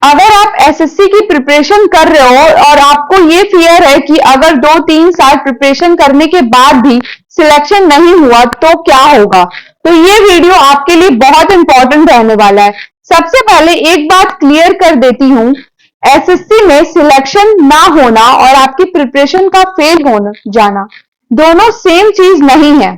अगर आप एसएससी की प्रिपरेशन कर रहे हो और आपको ये फियर है कि अगर 2-3 साल प्रिपरेशन करने के बाद भी सिलेक्शन नहीं हुआ तो क्या होगा, तो ये वीडियो आपके लिए बहुत इंपॉर्टेंट रहने वाला है। सबसे पहले एक बात क्लियर कर देती हूँ, एसएससी में सिलेक्शन ना होना और आपकी प्रिपरेशन का फेल होना जाना दोनों सेम चीज नहीं है।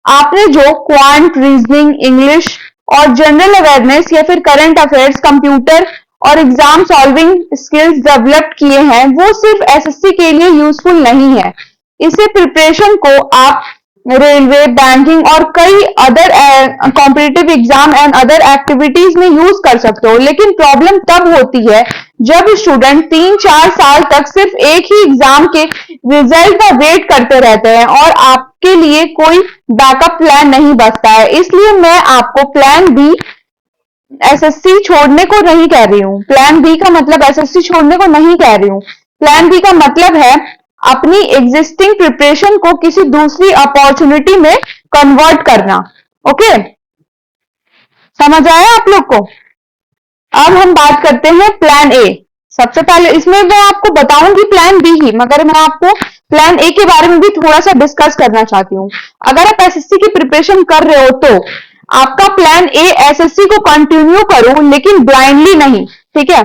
आपने जो क्वांट, रीजनिंग, इंग्लिश और जनरल अवेयरनेस या फिर करंट अफेयर्स, कंप्यूटर और एग्जाम सॉल्विंग स्किल्स डेवलप किए हैं वो सिर्फ एसएससी के लिए यूजफुल नहीं है। इसे प्रिपरेशन को आप रेलवे, बैंकिंग और कई other competitive exam and other activities में यूज कर सकते हो। लेकिन प्रॉब्लम तब होती है जब स्टूडेंट 3-4 साल तक सिर्फ एक ही एग्जाम के रिजल्ट का वेट करते रहते हैं और आपके लिए कोई बैकअप प्लान नहीं बचता है। इसलिए मैं आपको प्लान बी, एसएससी छोड़ने को नहीं कह रही हूँ। प्लान बी का मतलब एसएससी छोड़ने को नहीं कह रही हूँ। प्लान बी का मतलब है अपनी एग्जिस्टिंग प्रिपरेशन को किसी दूसरी अपॉर्चुनिटी में कन्वर्ट करना। ओके, समझ आया आप लोग को? अब हम बात करते हैं प्लान ए। सबसे पहले इसमें मैं आपको बताऊंगी प्लान बी ही, मगर मैं आपको प्लान ए के बारे में भी थोड़ा सा डिस्कस करना चाहती हूँ। अगर आप एसएससी की प्रिपरेशन कर रहे हो तो आपका प्लान ए एसएससी को कंटिन्यू करो, लेकिन ब्लाइंडली नहीं। ठीक है,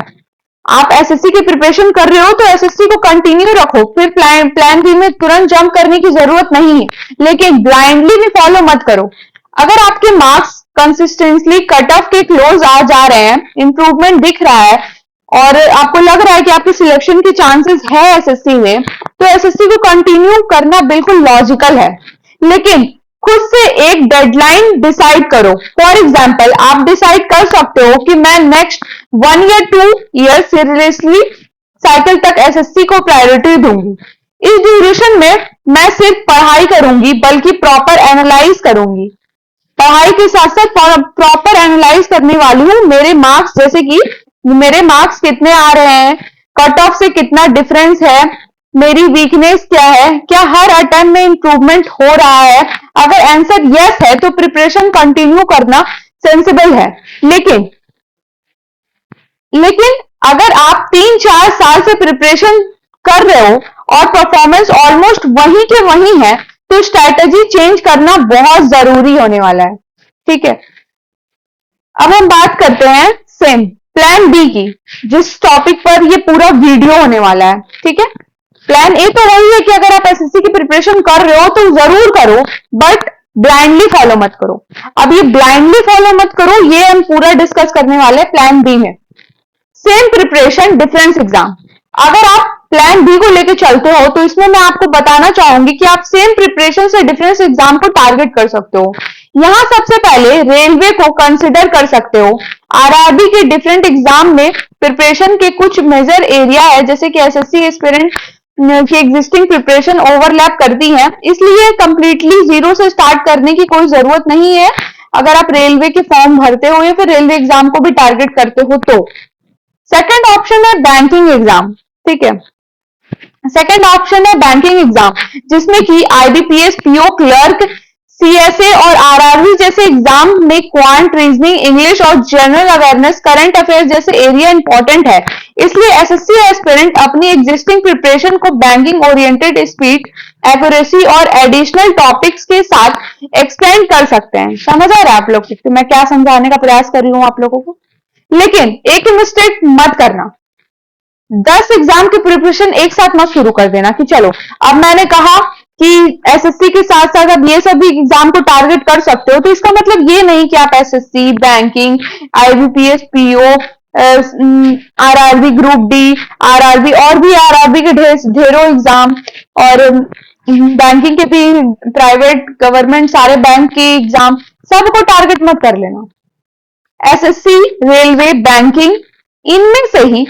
आप एसएससी की प्रिपरेशन कर रहे हो तो एसएससी को कंटिन्यू रखो, फिर प्लान बी में तुरंत जंप करने की जरूरत नहीं है, लेकिन ब्लाइंडली भी फॉलो मत करो। अगर आपके मार्क्स कंसिस्टेंटली कट ऑफ के क्लोज आ जा रहे हैं, इंप्रूवमेंट दिख रहा है और आपको लग रहा है कि आपके सिलेक्शन के चांसेस है एसएससी में, तो एसएससी को कंटिन्यू करना बिल्कुल लॉजिकल है। लेकिन खुद से एक डेडलाइन डिसाइड करो। फॉर एग्जाम्पल, आप डिसाइड कर सकते हो कि मैं नेक्स्ट 1 या 2 ईयर सीरियसली साइकिल तक एसएससी को प्रायोरिटी दूंगी। इस ड्यूरेशन में मैं सिर्फ पढ़ाई करूंगी बल्कि प्रॉपर एनालाइज करूंगी। पढ़ाई के साथ साथ प्रॉपर एनालाइज करने वाली हूँ मेरे मार्क्स, जैसे कि मेरे मार्क्स कितने आ रहे हैं, कट ऑफ से कितना डिफरेंस है, मेरी वीकनेस क्या है, क्या हर अटेम्प्ट में इंप्रूवमेंट हो रहा है। अगर आंसर यस है तो प्रिपरेशन कंटिन्यू करना सेंसिबल है। लेकिन लेकिन अगर आप 3-4 साल से प्रिपरेशन कर रहे हो और परफॉर्मेंस ऑलमोस्ट वही के वही है, तो स्ट्रैटेजी चेंज करना बहुत जरूरी होने वाला है। ठीक है, अब हम बात करते हैं सेम प्लान बी की, जिस टॉपिक पर ये पूरा वीडियो होने वाला है। ठीक है, प्लान ए तो वही है कि अगर आप एसएससी की प्रिपरेशन कर रहे हो तो जरूर करो, बट ब्लाइंडली फॉलो मत करो। अब ये ब्लाइंडली फॉलो मत करो, ये हम पूरा डिस्कस करने वाले हैं प्लान बी में। Same preparation difference exam. अगर आप प्लान बी को लेकर चलते हो तो इसमें मैं आपको बताना चाहूंगी कि आप सेम प्रिपरेशन से डिफरेंस एग्जाम को टारगेट कर सकते हो। यहां सबसे पहले रेलवे को कंसिडर कर सकते हो। आरआरबी के डिफरेंट एग्जाम में प्रिपरेशन के कुछ मेजर एरिया है, जैसे कि एसएससी एस्पिरेंट की एग्जिस्टिंग प्रिपरेशन ओवरलैप करती है, इसलिए कंप्लीटली जीरो से स्टार्ट करने की कोई जरूरत नहीं है अगर आप रेलवे के फॉर्म भरते हो या फिर रेलवे एग्जाम को भी टारगेट करते हो तो। सेकंड ऑप्शन है बैंकिंग एग्जाम। ठीक है, सेकंड ऑप्शन है बैंकिंग एग्जाम, जिसमें कि आईबीपीएस, पीओ क्लर्क, सीएसए और आरआरबी जैसे एग्जाम में क्वांट, रीजनिंग, इंग्लिश और जनरल अवेयरनेस, करंट अफेयर्स जैसे एरिया इंपॉर्टेंट है। इसलिए एसएससी एस्पिरेंट अपनी एग्जिस्टिंग प्रिपरेशन को बैंकिंग ओरिएंटेड, स्पीड, एक्यूरेसी और एडिशनल टॉपिक्स के साथ एक्सटेंड कर सकते हैं। समझ आ रहा है आप लोग को मैं क्या समझाने का प्रयास कर रही हूँ आप लोगों को? लेकिन एक मिस्टेक मत करना, 10 एग्जाम की प्रिपरेशन एक साथ मत शुरू कर देना कि चलो अब मैंने कहा कि एसएससी के साथ साथ आप ये सब भी एग्जाम को टारगेट कर सकते हो, तो इसका मतलब ये नहीं कि आप SSC, banking, IBPS, PO, RRB group D, RRB और भी आरआरबी के ढेरों एग्जाम और बैंकिंग के भी, प्राइवेट गवर्नमेंट सारे बैंक के एग्जाम, सबको टारगेट मत कर लेना। एसएससी, रेलवे, बैंकिंग, इनमें से ही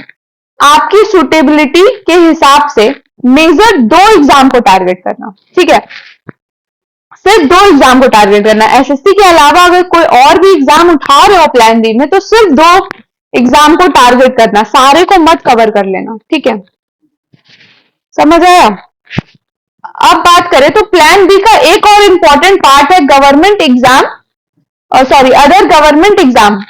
आपकी सुटेबिलिटी के हिसाब से मेजर 2 एग्जाम को टारगेट करना। ठीक है, सिर्फ 2 एग्जाम को टारगेट करना। एसएससी के अलावा अगर कोई और भी एग्जाम उठा रहे हो प्लान बी में तो सिर्फ 2 एग्जाम को टारगेट करना, सारे को मत कवर कर लेना। ठीक है, समझ आया? अब बात करें तो प्लान बी का एक और इंपॉर्टेंट पार्ट है government exam, sorry other government exam.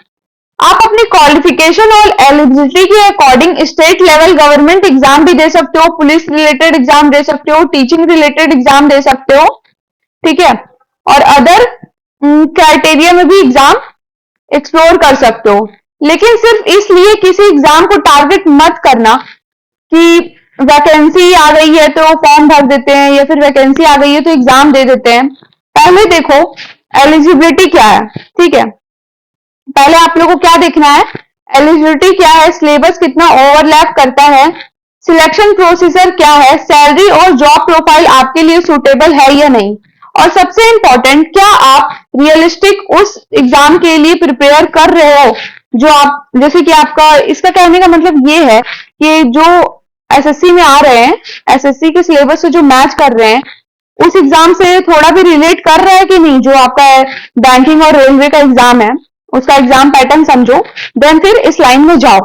आप अपनी क्वालिफिकेशन और एलिजिबिलिटी के according state level government exam भी दे सकते हो, पुलिस रिलेटेड एग्जाम दे सकते हो, टीचिंग रिलेटेड एग्जाम दे सकते हो, ठीक है, और अदर क्राइटेरिया में भी एग्जाम एक्सप्लोर कर सकते हो। लेकिन सिर्फ इसलिए किसी एग्जाम को टारगेट मत करना कि वैकेंसी आ गई है तो फॉर्म भर देते हैं, या फिर वैकेंसी आ गई है तो एग्जाम दे देते हैं। पहले देखो एलिजिबिलिटी क्या है, ठीक है, पहले आप लोगों को क्या देखना है, एलिजिबिलिटी क्या है, सिलेबस कितना ओवरलैप करता है, सिलेक्शन प्रोसीजर क्या है, सैलरी और जॉब प्रोफाइल आपके लिए सूटेबल है या नहीं, और सबसे इंपॉर्टेंट क्या आप रियलिस्टिक उस एग्जाम के लिए प्रिपेयर कर रहे हो जो आप, जैसे कि आपका, इसका कहने का मतलब ये है कि जो एसएससी में आ रहे हैं, एसएससी के सिलेबस से जो मैच कर रहे हैं उस एग्जाम से थोड़ा भी रिलेट कर रहा है कि नहीं, जो आपका बैंकिंग और रेलवे का एग्जाम है उसका एग्जाम पैटर्न समझो, देन फिर इस लाइन में जाओ।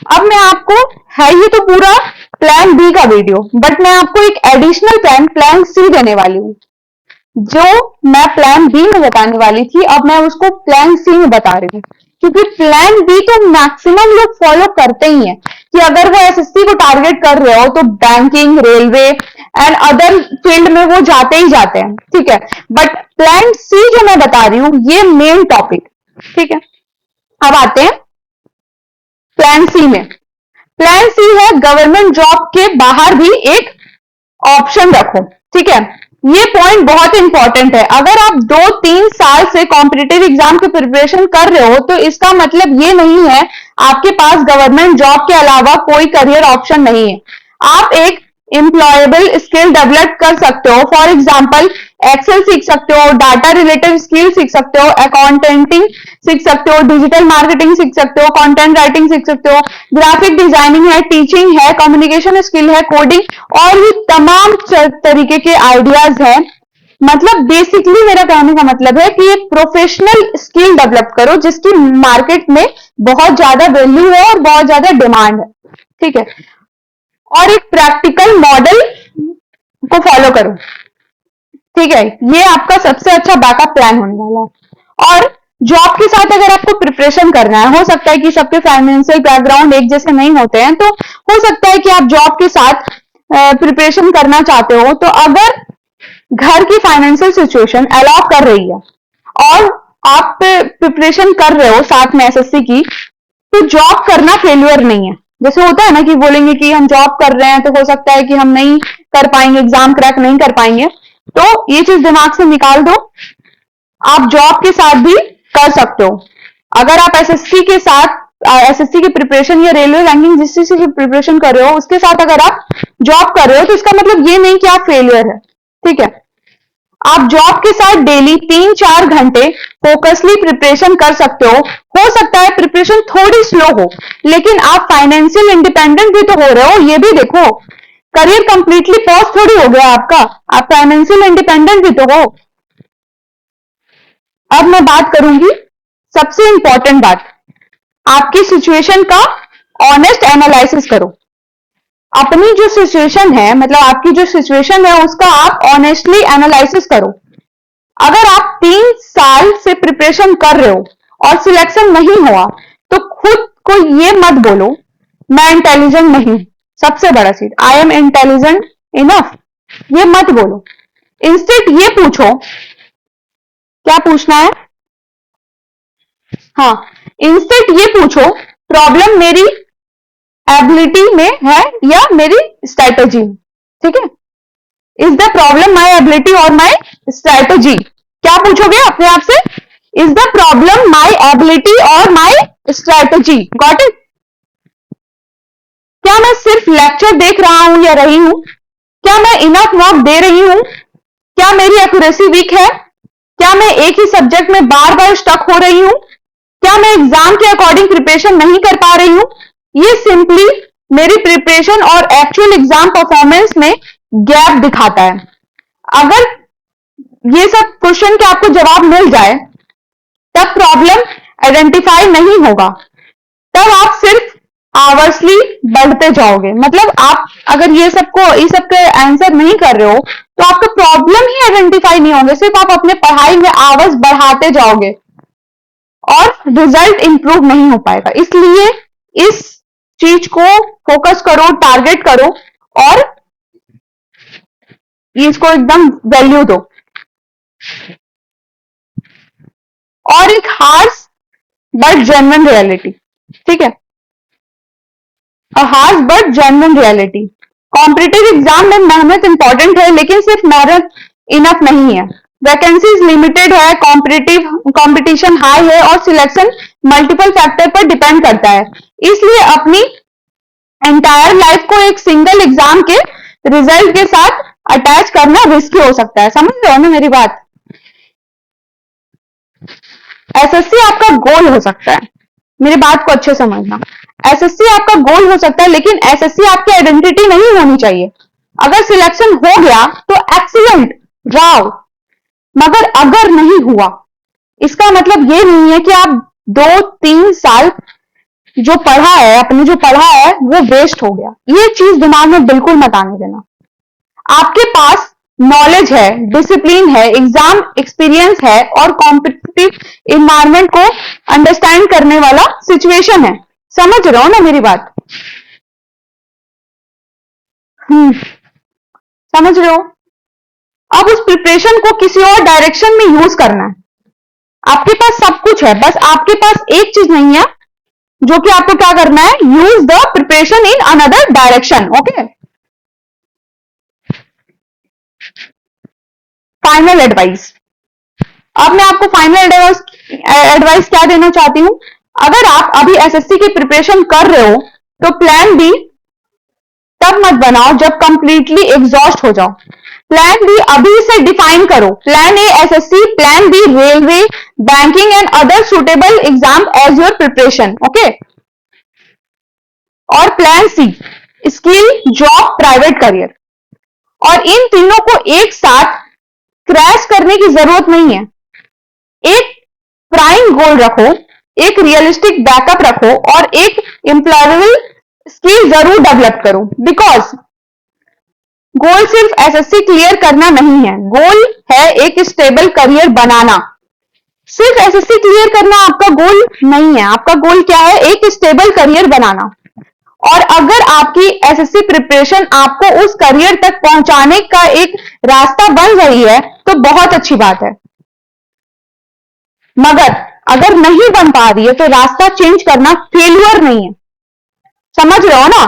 अब मैं आपको, है ये तो पूरा प्लान बी का वीडियो, बट मैं आपको एक एडिशनल प्लान, प्लान सी देने वाली हूँ। जो मैं प्लान बी में बताने वाली थी अब मैं उसको प्लान सी में बता रही हूँ, क्योंकि प्लान बी तो मैक्सिमम लोग फॉलो करते ही हैं कि अगर वो एसएससी को टारगेट कर रहे हो तो banking, railway and other field में वो जाते ही जाते हैं, ठीक है। बट प्लान सी जो मैं बता रही हूँ ये मेन टॉपिक, ठीक है। अब आते हैं प्लान सी में। प्लान सी है गवर्नमेंट जॉब के बाहर भी एक ऑप्शन रखो, ठीक है। ये पॉइंट बहुत इंपॉर्टेंट है। अगर आप 2-3 साल से कॉम्पिटिटिव एग्जाम की प्रिपरेशन कर रहे हो तो इसका मतलब ये नहीं है आपके पास गवर्नमेंट जॉब के अलावा कोई करियर ऑप्शन नहीं है। आप एक एम्प्लॉयबल स्किल डेवलप कर सकते हो, फॉर एग्जाम्पल एक्सेल सीख सकते हो, डाटा रिलेटेड स्किल सीख सकते हो, अकाउंटेंटिंग सीख सकते हो, डिजिटल मार्केटिंग सीख सकते हो, कंटेंट राइटिंग सीख सकते हो, ग्राफिक डिजाइनिंग है, टीचिंग है, कम्युनिकेशन स्किल है, कोडिंग और भी तमाम तरीके के आइडियाज हैं। मतलब बेसिकली मेरा कहने का मतलब है कि एक प्रोफेशनल स्किल डेवलप करो जिसकी मार्केट में बहुत ज्यादा वैल्यू है और बहुत ज्यादा डिमांड है, ठीक है, और एक प्रैक्टिकल मॉडल को फॉलो करो, ठीक है। ये आपका सबसे अच्छा बैकअप प्लान होने वाला है। और जॉब के साथ अगर आपको प्रिपरेशन करना है, हो सकता है कि सबके फाइनेंशियल बैकग्राउंड एक जैसे नहीं होते हैं, तो हो सकता है कि आप जॉब के साथ प्रिपरेशन करना चाहते हो, तो अगर घर की फाइनेंशियल सिचुएशन अलाउ कर रही है और आप प्रिपरेशन कर रहे हो साथ में एसएससी की, तो जॉब करना फेल्यूर नहीं है। जैसे होता है ना कि बोलेंगे कि हम जॉब कर रहे हैं तो हो सकता है कि हम नहीं कर पाएंगे, एग्जाम क्रैक नहीं कर पाएंगे, तो ये चीज दिमाग से निकाल दो। आप जॉब के साथ भी कर सकते हो। अगर आप एसएससी के साथ, एसएससी की प्रिपरेशन या रेलवे रैंकिंग जिस चीज की प्रिपरेशन कर रहे हो उसके साथ अगर आप जॉब कर रहे हो तो इसका मतलब ये नहीं कि आप फेलियर है, ठीक है। आप जॉब के साथ डेली 3-4 घंटे फोकसली प्रिपरेशन कर सकते हो सकता है प्रिपरेशन थोड़ी स्लो हो, लेकिन आप फाइनेंशियल इंडिपेंडेंट भी तो हो रहे हो, ये भी देखो। करियर कंप्लीटली पॉज थोड़ी हो गया आपका, आप फाइनेंशियल इंडिपेंडेंट भी तो हो। अब मैं बात करूंगी सबसे इंपॉर्टेंट बात, आपकी सिचुएशन का ऑनेस्ट एनालिसिस करो। अपनी जो सिचुएशन है, मतलब आपकी जो सिचुएशन है उसका आप ऑनेस्टली एनालिसिस करो। अगर आप 3 साल से प्रिपरेशन कर रहे हो और सिलेक्शन नहीं हुआ तो खुद को ये मत बोलो मैं इंटेलिजेंट नहीं, सबसे बड़ा चीज आई एम इंटेलिजेंट इनफ, ये मत बोलो। इंस्टेड ये पूछो, क्या पूछना है, हाँ, इंस्टेड ये पूछो प्रॉब्लम मेरी एबिलिटी में है या मेरी स्ट्रैटेजी, ठीक है। Is the problem my ability और माई स्ट्रैटेजी, क्या पूछोगे अपने आप से, is the problem my ability और माई स्ट्रैटेजी, गॉट इट। क्या मैं सिर्फ लेक्चर देख रहा हूं या रही हूं, क्या मैं इनफ मॉक दे रही हूं, क्या मेरी एक्यूरेसी वीक है, क्या मैं एक ही सब्जेक्ट में बार बार स्टक हो रही हूं, क्या मैं एग्जाम के अकॉर्डिंग प्रिपरेशन नहीं कर पा रही हूं। ये सिंपली मेरी प्रिपरेशन और एक्चुअल एग्जाम परफॉर्मेंस में गैप दिखाता है। अगर ये सब क्वेश्चन के आपको जवाब मिल जाए तब प्रॉब्लम आइडेंटिफाई नहीं होगा, तब आप सिर्फ आवर्सली बढ़ते जाओगे। मतलब आप अगर ये सबके आंसर नहीं कर रहे हो तो आपका प्रॉब्लम ही आइडेंटिफाई नहीं होंगे, सिर्फ आप अपने पढ़ाई में आवर्स बढ़ाते जाओगे और रिजल्ट इंप्रूव नहीं हो पाएगा। इसलिए इस चीज को फोकस करो, टारगेट करो और इसको एकदम वैल्यू दो। और एक हार्श बट जेन्युइन रियलिटी, ठीक है, harsh but genuine reality. Competitive exam में मेहनत इंपॉर्टेंट है, लेकिन सिर्फ मेहनत इनफ नहीं है। वैकेंसीज लिमिटेड है, कंपटीशन हाई है और सिलेक्शन मल्टीपल फैक्टर पर डिपेंड करता है। इसलिए अपनी एंटायर लाइफ को एक सिंगल एग्जाम के रिजल्ट के साथ अटैच करना रिस्की हो सकता है। समझ रहे हो ना मेरी बात? एसएससी आपका गोल हो सकता है, मेरी बात को अच्छे समझना। एसएससी आपका गोल हो सकता है, लेकिन एसएससी आपकी आइडेंटिटी नहीं होनी चाहिए। अगर सिलेक्शन हो गया तो एक्सीलेंट, वाव, मगर अगर नहीं हुआ इसका मतलब ये नहीं है कि आप 2-3 साल जो पढ़ा है, अपने जो पढ़ा है वो वेस्ट हो गया। ये चीज दिमाग में बिल्कुल मत आने देना। आपके पास नॉलेज है, डिसिप्लिन है, एग्जाम एक्सपीरियंस है और कॉम्पिटिटिव इन्वायरमेंट को अंडरस्टैंड करने वाला सिचुएशन है। समझ रहे हो ना मेरी बात? समझ रहे हो? अब उस प्रिपरेशन को किसी और डायरेक्शन में यूज करना है। आपके पास सब कुछ है, बस आपके पास एक चीज नहीं है, जो कि आपको क्या करना है, use the preparation in another direction. Okay, final advice. अब मैं आपको फाइनल एडवाइस क्या देना चाहती हूं। अगर आप अभी एसएससी की प्रिपरेशन कर रहे हो तो प्लान बी तब मत बनाओ जब कंप्लीटली एग्जॉस्ट हो जाओ। प्लान बी अभी से डिफाइन करो। Plan A SSC, plan B railway, banking and other suitable exam as your preparation. Okay, और plan C skill, job, private career. और इन तीनों को एक साथ क्रैश करने की जरूरत नहीं है। एक प्राइम गोल रखो, एक रियलिस्टिक बैकअप रखो और एक एम्प्लॉयबल स्किल जरूर डेवलप करो। बिकॉज गोल सिर्फ एसएससी क्लियर करना नहीं है, गोल है एक स्टेबल करियर बनाना। सिर्फ एसएससी क्लियर करना आपका गोल नहीं है। आपका गोल क्या है? एक स्टेबल करियर बनाना। और अगर आपकी एसएससी प्रिपरेशन आपको उस करियर तक पहुंचाने का एक रास्ता बन रही है तो बहुत अच्छी बात है, मगर अगर नहीं बन पा रही है तो रास्ता चेंज करना फेलियर नहीं है। समझ रहे हो ना?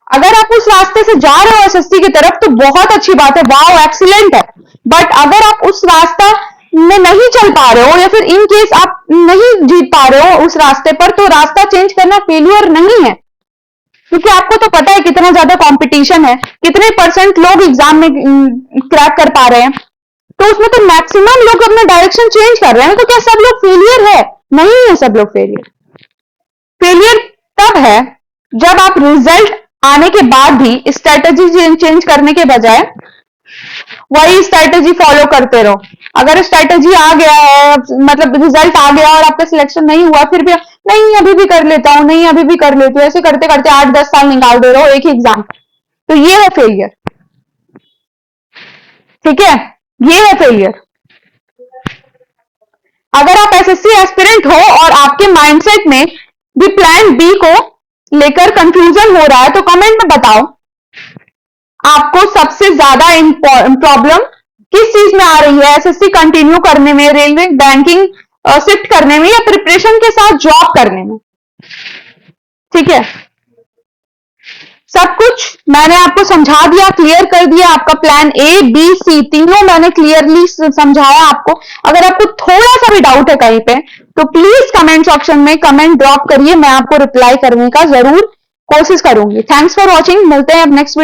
अगर आप उस रास्ते से जा रहे हो एसएससी की तरफ तो बहुत अच्छी बात है, वाओ, एक्सीलेंट है। बट अगर आप उस रास्ता में नहीं चल पा रहे हो या फिर इन केस आप नहीं जीत पा रहे हो उस रास्ते पर, तो रास्ता चेंज करना फेलियर नहीं है। क्योंकि आपको तो पता है कितना ज्यादा कंपटीशन है, कितने परसेंट लोग एग्जाम में क्रैक कर पा रहे हैं, तो उसमें तो मैक्सिमम लोग अपना डायरेक्शन चेंज कर रहे हैं। तो क्या सब लोग फेलियर है? नहीं है सब लोग फेलियर। फेलियर तब है जब आप रिजल्ट आने के बाद भी स्ट्रेटेजी चेंज करने के बजाय वही स्ट्रेटेजी फॉलो करते रहो। अगर स्ट्रेटेजी आ गया है, मतलब रिजल्ट आ गया और आपका सिलेक्शन नहीं हुआ, फिर भी नहीं अभी भी कर लेता हूं, नहीं अभी भी कर लेती हूँ, ऐसे करते करते 8-10 साल निकाल दे रहे हो एक ही एग्जाम, तो ये है फेलियर। ठीक है, ये है फेलियर। अगर आप एसएससी एस्पिरेंट हो और आपके माइंडसेट में भी प्लान बी को लेकर कंफ्यूजन हो रहा है तो कमेंट में बताओ आपको सबसे ज्यादा प्रॉब्लम किस चीज में आ रही है, एसएससी कंटिन्यू करने में, रेलवे बैंकिंग शिफ्ट करने में, या प्रिपरेशन के साथ जॉब करने में। ठीक है, सब कुछ मैंने आपको समझा दिया, क्लियर कर दिया। आपका प्लान ए, बी, सी तीनों मैंने क्लियरली समझाया आपको। अगर आपको थोड़ा सा भी डाउट है कहीं पे तो प्लीज कमेंट ऑप्शन में कमेंट ड्रॉप करिए, मैं आपको रिप्लाई करने का जरूर कोशिश करूंगी। थैंक्स फॉर वॉचिंग, मिलते हैं अब नेक्स्ट वीडियो।